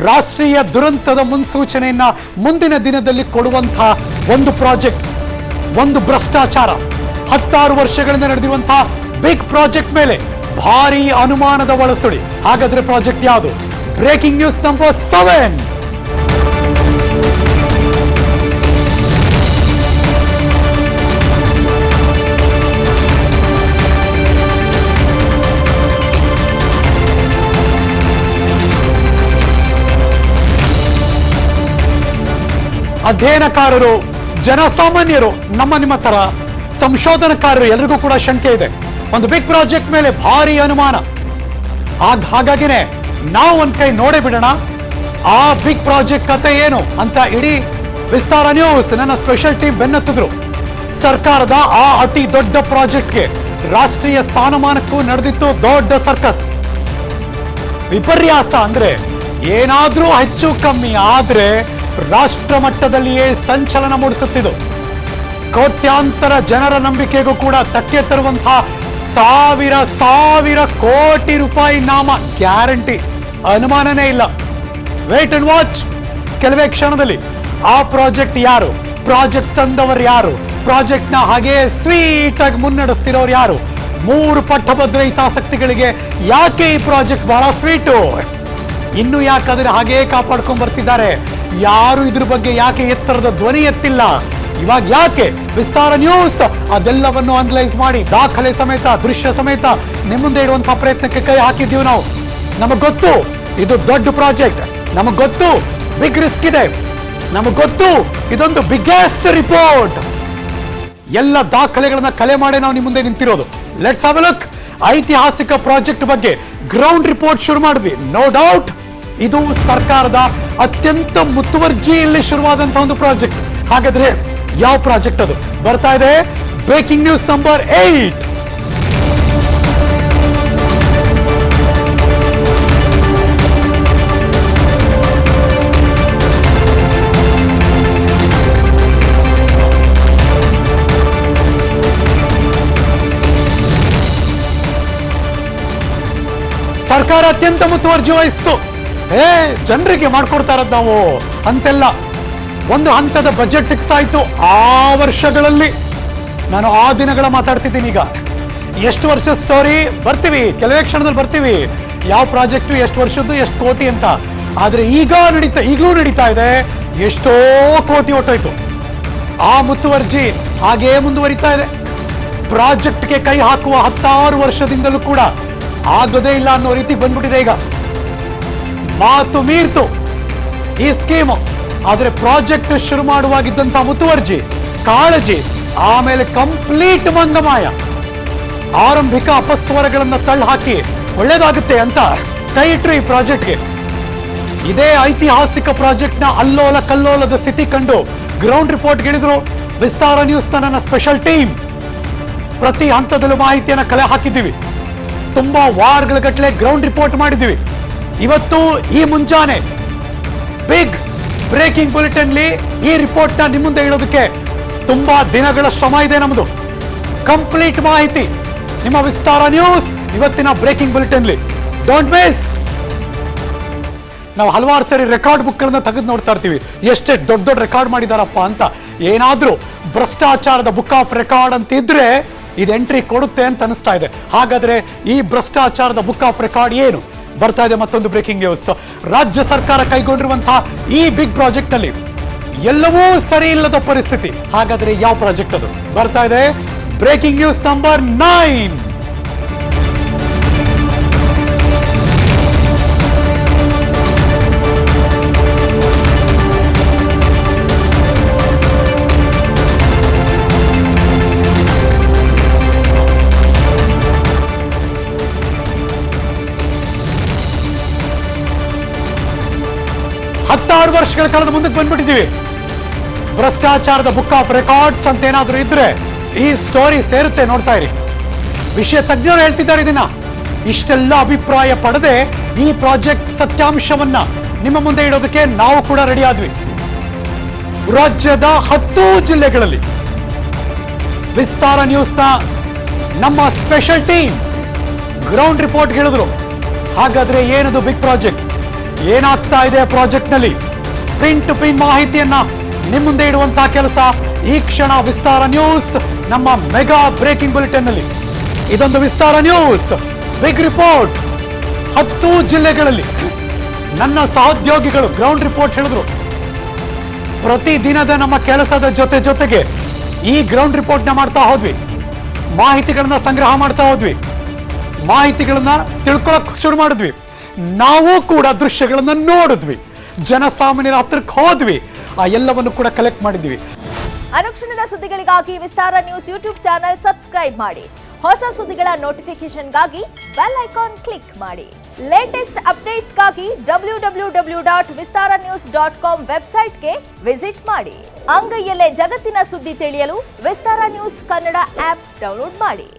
ರಾಷ್ಟ್ರೀಯ ದುರಂತದ ಮುನ್ಸೂಚನೆಯನ್ನ ಮುಂದಿನ ದಿನದಲ್ಲಿ ಕೊಡುವಂತಹ ಒಂದು ಪ್ರಾಜೆಕ್ಟ್, ಒಂದು ಭ್ರಷ್ಟಾಚಾರ. 16 ವರ್ಷಗಳಿಂದ ನಡೆದಿರುವಂತಹ ಬಿಗ್ ಪ್ರಾಜೆಕ್ಟ್ ಮೇಲೆ ಭಾರಿ ಅನುಮಾನದ ಒಳಸುಳಿ. ಹಾಗಾದ್ರೆ ಪ್ರಾಜೆಕ್ಟ್ ಯಾವುದು? Breaking news number 7. ಅಧ್ಯಯನಕಾರರು, ಜನಸಾಮಾನ್ಯರು, ನಿಮ್ಮ ತರ ಸಂಶೋಧನಕಾರರು ಎಲ್ರಿಗೂ ಕೂಡ ಶಂಕೆ ಇದೆ. ಒಂದು ಬಿಗ್ ಪ್ರಾಜೆಕ್ಟ್ ಮೇಲೆ ಭಾರಿ ಅನುಮಾನ. ಹಾಗಾಗಿನೇ ನಾವು ಒಂದ್ ಕೈ ನೋಡೇ ಬಿಡೋಣ ಆ ಬಿಗ್ ಪ್ರಾಜೆಕ್ಟ್ ಕತೆ ಏನು ಅಂತ ಇಡೀ ವಿಸ್ತಾರ ನ್ಯೂಸ್ ನನ್ನ ಸ್ಪೆಷಲ್ ಟೀಮ್ ಬೆನ್ನತ್ತಿದ್ರು. ಸರ್ಕಾರದ ಆ ಅತಿ ದೊಡ್ಡ ಪ್ರಾಜೆಕ್ಟ್ಗೆ ರಾಷ್ಟ್ರೀಯ ಸ್ಥಾನಮಾನಕ್ಕೂ ನಡೆದಿತ್ತು ದೊಡ್ಡ ಸರ್ಕಸ್. ವಿಪರ್ಯಾಸ ಅಂದ್ರೆ ಏನಾದ್ರೂ ಹೆಚ್ಚು ಕಮ್ಮಿ ಆದ್ರೆ ರಾಷ್ಟ್ರ ಮಟ್ಟದಲ್ಲಿಯೇ ಸಂಚಲನ ಮೂಡಿಸುತ್ತಿದ್ದು, ಕೋಟ್ಯಾಂತರ ಜನರ ನಂಬಿಕೆಗೂ ಕೂಡ ಧಕ್ಕೆ ತರುವಂತಹ ಸಾವಿರ ಕೋಟಿ ರೂಪಾಯಿ ನಾಮ ಗ್ಯಾರಂಟಿ, ಅನುಮಾನನೇ ಇಲ್ಲ. Wait and watch. ಕೆಲವೇ ಕ್ಷಣದಲ್ಲಿ ಆ ಪ್ರಾಜೆಕ್ಟ್ ಯಾರು, ಪ್ರಾಜೆಕ್ಟ್ ತಂದವರು ಯಾರು, ಪ್ರಾಜೆಕ್ಟ್ ನ ಹಾಗೆ ಸ್ವೀಟ್ ಆಗಿ ಮುನ್ನಡೆಸ್ತಿರೋರು ಯಾರು, 3 ಪಟ್ಟಭದ್ರ ಹಿತಾಸಕ್ತಿಗಳಿಗೆ ಯಾಕೆ ಈ ಪ್ರಾಜೆಕ್ಟ್ ಬಹಳ ಸ್ವೀಟು, ಇನ್ನು ಯಾಕಾದ್ರೆ ಹಾಗೇ ಕಾಪಾಡ್ಕೊಂಡ್ ಬರ್ತಿದ್ದಾರೆ, ಯಾರು ಇದ್ರ ಬಗ್ಗೆ ಯಾಕೆ ಎತ್ತರದ ಧ್ವನಿ ಎತ್ತಿಲ್ಲ, ಇವಾಗ ಯಾಕೆ? ವಿಸ್ತಾರ ನ್ಯೂಸ್ ಅದೆಲ್ಲವನ್ನು ಅನಲೈಸ್ ಮಾಡಿ ದಾಖಲೆ ಸಮೇತ, ದೃಶ್ಯ ಸಮೇತ ನಿಮ್ಮ ಮುಂದೆ ಇಡುವಂತಹ ಪ್ರಯತ್ನಕ್ಕೆ ಕೈ ಹಾಕಿದ್ದೀವಿ ನಾವು. ನಮಗ್ ಗೊತ್ತು ಇದು ದೊಡ್ಡ ಪ್ರಾಜೆಕ್ಟ್, ನಮಗ್ ಗೊತ್ತು ಬಿಗ್ ರಿಸ್ಕ್ ಇದೆ, ನಮಗ್ ಗೊತ್ತು ಇದೊಂದು ಬಿಗ್ಗೆಸ್ಟ್ ರಿಪೋರ್ಟ್. ಎಲ್ಲ ದಾಖಲೆಗಳನ್ನ ಕಲೆ ಮಾಡಿ ನಾವು ನಿಮ್ಮ ಮುಂದೆ ನಿಂತಿರೋದು. Let's have a look. ಐತಿಹಾಸಿಕ ಪ್ರಾಜೆಕ್ಟ್ ಬಗ್ಗೆ ಗ್ರೌಂಡ್ ರಿಪೋರ್ಟ್ ಶುರು ಮಾಡಿದ್ವಿ. ನೋ ಡೌಟ್ ಇದು ಸರ್ಕಾರದ ಅತ್ಯಂತ ಮುತುವರ್ಜಿಯಲ್ಲಿ ಶುರುವಾದಂತಹ ಒಂದು ಪ್ರಾಜೆಕ್ಟ್. ಹಾಗಾದ್ರೆ ಯಾವ ಪ್ರಾಜೆಕ್ಟ್ ಅದು? ಬರ್ತಾ ಇದೆ ಬ್ರೇಕಿಂಗ್ ನ್ಯೂಸ್ ನಂಬರ್ 8. ಸರ್ಕಾರ ಅತ್ಯಂತ ಮುತುವರ್ಜಿ ವಹಿಸ್ತು. ಜನರಿಗೆ ಮಾಡ್ಕೊಡ್ತಾ ಇರೋದು ನಾವು ಅಂತೆಲ್ಲ. ಒಂದು ಹಂತದ ಬಜೆಟ್ ಫಿಕ್ಸ್ ಆಯಿತು ಆ ವರ್ಷಗಳಲ್ಲಿ. ನಾನು ಆ ದಿನಗಳ ಮಾತಾಡ್ತಿದ್ದೀನಿ. ಈಗ ಎಷ್ಟು ವರ್ಷದ ಸ್ಟೋರಿ ಬರ್ತೀವಿ, ಕೆಲವೇ ಕ್ಷಣದಲ್ಲಿ ಬರ್ತೀವಿ ಯಾವ ಪ್ರಾಜೆಕ್ಟು ಎಷ್ಟು ವರ್ಷದ್ದು ಎಷ್ಟು ಕೋಟಿ ಅಂತ. ಆದರೆ ಈಗಲೂ ನಡೀತಾ ಇದೆ. ಎಷ್ಟೋ ಕೋಟಿ ಹೊಟ್ಟೋಯ್ತು. ಆ ಮುತುವರ್ಜಿ ಹಾಗೇ ಮುಂದುವರಿತಾ ಇದೆ. ಪ್ರಾಜೆಕ್ಟ್ಗೆ ಕೈ ಹಾಕುವ 16 ವರ್ಷದಿಂದಲೂ ಕೂಡ ಆಗೋದೇ ಇಲ್ಲ ಅನ್ನೋ ರೀತಿ ಬಂದ್ಬಿಟ್ಟಿದೆ. ಈಗ ಮಾತು ಮೀರ್ತು ಈ ಸ್ಕೀಮು. ಆದರೆ ಪ್ರಾಜೆಕ್ಟ್ ಶುರು ಮಾಡುವಾಗಿದ್ದಂತಹ ಮುತುವರ್ಜಿ, ಕಾಳಜಿ, ಆಮೇಲೆ ಕಂಪ್ಲೀಟ್ ಮಂಗಮಾಯ. ಆರಂಭಿಕ ಅಪಸ್ವರಗಳನ್ನು ತಳ್ಳಹಾಕಿ ಒಳ್ಳೇದಾಗುತ್ತೆ ಅಂತ ಕೈ ಇಟ್ರು ಈ ಪ್ರಾಜೆಕ್ಟ್ಗೆ. ಇದೇ ಐತಿಹಾಸಿಕ ಪ್ರಾಜೆಕ್ಟ್ ನ ಅಲ್ಲೋಲ ಕಲ್ಲೋಲದ ಸ್ಥಿತಿ ಕಂಡು ಗ್ರೌಂಡ್ ರಿಪೋರ್ಟ್ ಗಿಳಿದ್ರು ವಿಸ್ತಾರ ನ್ಯೂಸ್ ನನ್ನ ಸ್ಪೆಷಲ್ ಟೀಮ್. ಪ್ರತಿ ಹಂತದಲ್ಲೂ ಮಾಹಿತಿಯನ್ನ ಕಲೆ ಹಾಕಿದ್ದೀವಿ. ತುಂಬಾ ವಾರಗಳ ಗಟ್ಟಲೆ ಗ್ರೌಂಡ್ ರಿಪೋರ್ಟ್ ಮಾಡಿದ್ದೀವಿ. ಇವತ್ತು ಈ ಮುಂಜಾನೆ ಬಿಗ್ ಬ್ರೇಕಿಂಗ್ ಬುಲೆಟಿನ್ಲಿ ಈ ರಿಪೋರ್ಟ್ ನ ನಿಮ್ಮ ಮುಂದೆ ಇಡೋದಕ್ಕೆ ತುಂಬಾ ದಿನಗಳ ಶ್ರಮ ಇದೆ ನಮ್ಮದು. ಕಂಪ್ಲೀಟ್ ಮಾಹಿತಿ ನಿಮ್ಮ ವಿಸ್ತಾರ ನ್ಯೂಸ್ ಇವತ್ತಿನ ಬ್ರೇಕಿಂಗ್ ಬುಲೆಟಿನ್ಲಿ. Don't miss. ನಾವು ಹಲವಾರು ಸರಿ ರೆಕಾರ್ಡ್ ಬುಕ್ಗಳನ್ನ ತೆಗೆದು ನೋಡ್ತಾ ಇರ್ತೀವಿ, ಎಷ್ಟೇ ದೊಡ್ಡ ರೆಕಾರ್ಡ್ ಮಾಡಿದಾರಪ್ಪ ಅಂತ. ಏನಾದ್ರೂ ಭ್ರಷ್ಟಾಚಾರದ ಬುಕ್ ಆಫ್ ರೆಕಾರ್ಡ್ ಅಂತ ಇದ್ರೆ ಇದು ಎಂಟ್ರಿ ಕೊಡುತ್ತೆ ಅಂತ ಅನಿಸ್ತಾ ಇದೆ. ಹಾಗಾದ್ರೆ ಈ ಭ್ರಷ್ಟಾಚಾರದ ಬುಕ್ ಆಫ್ ರೆಕಾರ್ಡ್ ಏನು? ಬರ್ತಾ ಇದೆ ಮತ್ತೊಂದು ಬ್ರೇಕಿಂಗ್ ನ್ಯೂಸ್. ರಾಜ್ಯ ಸರ್ಕಾರ ಕೈಗೊಂಡಿರುವಂತಹ ಈ ಬಿಗ್ ಪ್ರಾಜೆಕ್ಟ್ ನಲ್ಲಿ ಎಲ್ಲವೂ ಸರಿ ಇಲ್ಲದ ಪರಿಸ್ಥಿತಿ. ಹಾಗಾದ್ರೆ ಯಾವ ಪ್ರಾಜೆಕ್ಟ್ ಅದು? ಬರ್ತಾ ಇದೆ ಬ್ರೇಕಿಂಗ್ ನ್ಯೂಸ್ ನಂಬರ್ 9. ವರ್ಷಗಳ ಕಾಲದ ಮುಂದಕ್ಕೆ ಬಂದ್ಬಿಟ್ಟಿದ್ದೀವಿ. ಭ್ರಷ್ಟಾಚಾರದ ಬುಕ್ ಆಫ್ ರೆಕಾರ್ಡ್ಸ್ ಅಂತ ಏನಾದ್ರೂ ಇದ್ರೆ ಈ ಸ್ಟೋರಿ ಸೇರುತ್ತೆ. ನೋಡ್ತಾ ಇರಿ. ವಿಷಯ ತಜ್ಞರು ಹೇಳ್ತಿದ್ದಾರೆ ಇದನ್ನ. ಇಷ್ಟೆಲ್ಲ ಅಭಿಪ್ರಾಯ ಪಡೆದೆ ಈ ಪ್ರಾಜೆಕ್ಟ್ ಸತ್ಯಾಂಶವನ್ನ ನಿಮ್ಮ ಮುಂದೆ ಇಡೋದಕ್ಕೆ ನಾವು ಕೂಡ ರೆಡಿ ಆದ್ವಿ. ರಾಜ್ಯದ 10 ಜಿಲ್ಲೆಗಳಲ್ಲಿ ವಿಸ್ತಾರ ನ್ಯೂಸ್ನ ನಮ್ಮ ಸ್ಪೆಷಲ್ ಟೀಮ್ ಗ್ರೌಂಡ್ ರಿಪೋರ್ಟ್ ಹೇಳಿದ್ರು. ಹಾಗಾದ್ರೆ ಏನದು ಬಿಗ್ ಪ್ರಾಜೆಕ್ಟ್? ಏನಾಗ್ತಾ ಇದೆ ಪ್ರಾಜೆಕ್ಟ್ ನಲ್ಲಿ ಪಿನ್ ಟು ಪಿನ್ ಮಾಹಿತಿಯನ್ನ ನಿಮ್ಮ ಮುಂದೆ ಇಡುವಂತಹ ಕೆಲಸ ಈ ಕ್ಷಣ ವಿಸ್ತಾರ ನ್ಯೂಸ್ ನಮ್ಮ ಮೆಗಾ ಬ್ರೇಕಿಂಗ್ ಬುಲೆಟಿನ್ ನಲ್ಲಿ. ಇದೊಂದು ವಿಸ್ತಾರ ನ್ಯೂಸ್ ಬಿಗ್ ರಿಪೋರ್ಟ್. 10 ಜಿಲ್ಲೆಗಳಲ್ಲಿ ನನ್ನ ಸಹೋದ್ಯೋಗಿಗಳು ಗ್ರೌಂಡ್ ರಿಪೋರ್ಟ್ ಹೇಳಿದ್ರು. ಪ್ರತಿದಿನದ ನಮ್ಮ ಕೆಲಸದ ಜೊತೆಗೆ ಈ ಗ್ರೌಂಡ್ ರಿಪೋರ್ಟ್ ನ ಮಾಡ್ತಾ ಹೋದ್ವಿ, ಮಾಹಿತಿಗಳನ್ನ ಸಂಗ್ರಹ ಮಾಡ್ತಾ ಹೋದ್ವಿ, ಮಾಹಿತಿಗಳನ್ನ ತಿಳ್ಕೊಳಕ್ ಶುರು ಮಾಡಿದ್ವಿ. ನಾವು ಕೂಡ ದೃಶ್ಯಗಳನ್ನ ನೋಡಿದ್ವಿ, ಜನಸಾಮಾನ್ಯರ ಹತ್ರಕ್ಕೆ ಹೋದ್ವಿ, ಆ ಎಲ್ಲವನ್ನು ಕೂಡ ಕಲೆಕ್ಟ್ ಮಾಡಿದ್ವಿ. ಅನುಕ್ಷಣದ ಸುದ್ದಿಗಳಿಗಾಗಿ ವಿಸ್ತಾರ ನ್ಯೂಸ್ ಯೂಟ್ಯೂಬ್ ಚಾನೆಲ್ ಸಬ್ಸ್ಕ್ರೈಬ್ ಮಾಡಿ. ಹೊಸ ಸುದ್ದಿಗಳ ನೋಟಿಫಿಕೇಶನ್ಗಾಗಿ ಬೆಲ್ ಐಕಾನ್ ಕ್ಲಿಕ್ ಮಾಡಿ. ಲೇಟೆಸ್ಟ್ ಅಪ್ಡೇಟ್ಸ್ಗಾಗಿ www.vistaranews.com ವೆಬ್ಸೈಟ್ಗೆ ವಿಸಿಟ್ ಮಾಡಿ. ಅಂಗೈಯಲ್ಲೇ ಜಗತ್ತಿನ ಸುದ್ದಿ ತಿಳಿಯಲು ವಿಸ್ತಾರ ನ್ಯೂಸ್ ಕನ್ನಡ ಆಪ್ ಡೌನ್ಲೋಡ್ ಮಾಡಿ.